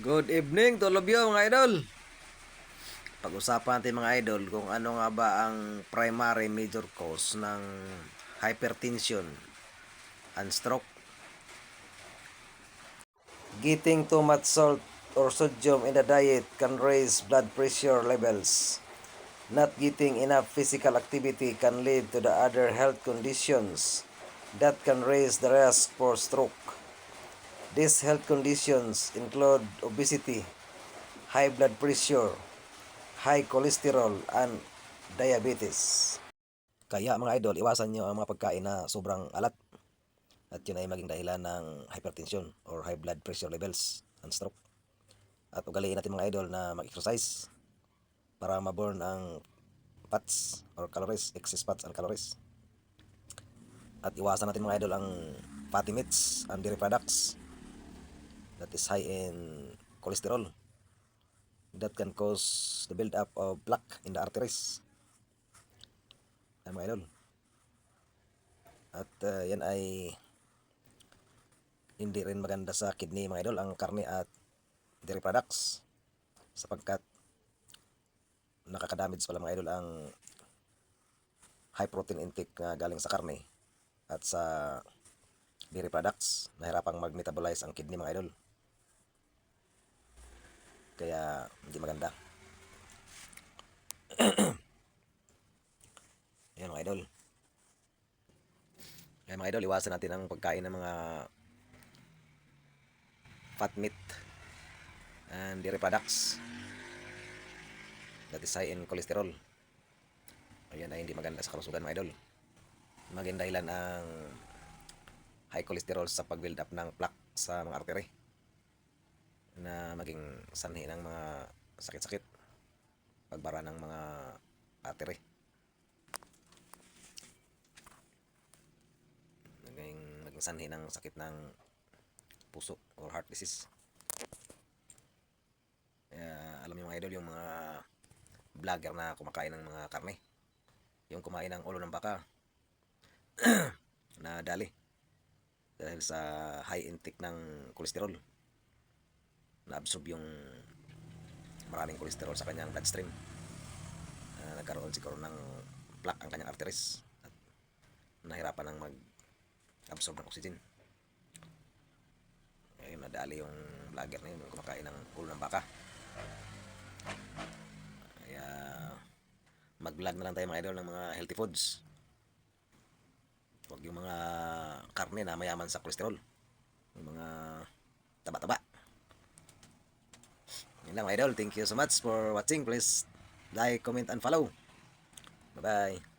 Good evening to all of you mga idol. Pag-usapan natin mga idol kung ano nga ba ang primary major cause ng hypertension and stroke. Getting too much salt or sodium in the diet can raise blood pressure levels. Not getting enough physical activity can lead to the other health conditions that can raise the risk for stroke. These health conditions include obesity, high blood pressure, high cholesterol, and diabetes. Kaya mga idol, iwasan nyo ang mga pagkain na sobrang alat at yun ay maging dahilan ng hypertension or high blood pressure levels and stroke. At ugaliin natin mga idol na mag-exercise para ma-burn ang fats or calories, excess fats and calories. At iwasan natin mga idol ang fatty meats and dairy products that is high in cholesterol that can cause the build-up of plaque in the arteries. Ay mga idol. At yan ay hindi rin maganda sa kidney mga idol ang karne at dairy products sapagkat nakakadamage pala mga idol ang high protein intake na galing sa karne at sa dairy products. Nahirapang mag-metabolize ang kidney mga idol. Kaya hindi maganda. Yan mga idol. Kaya mga idol, iwasan natin ang pagkain ng mga fat meat and dairy products that is high in cholesterol. Ayan ay hindi maganda sa kalusugan mga idol. Maging dahilan ang high cholesterol sa pag-build up ng plaque sa mga artery na maging sanhi ng mga sakit-sakit, pagbara ng mga artery, maging sanhi ng sakit ng puso or heart disease. Kaya alam niyo mga idol, yung mga vlogger na kumakain ng mga karne, yung kumain ng ulo ng baka na dali dahil sa high intake ng cholesterol, na-absorb yung maraming cholesterol sa kanyang bloodstream. Nagkaroon siguro ng plaque ang kanyang arteries at nahirapan ng mag-absorb ng oxygen. Ngayon nadali yung vlogger na yun, yung kumakain ng ulo ng baka. Kaya mag-vlog na lang tayo mga idol ng mga healthy foods. Huwag yung mga karne na mayaman sa cholesterol, yung mga taba-taba. Yun lang mga idol. Thank you so much for watching. Please like, comment, and follow. Bye-bye.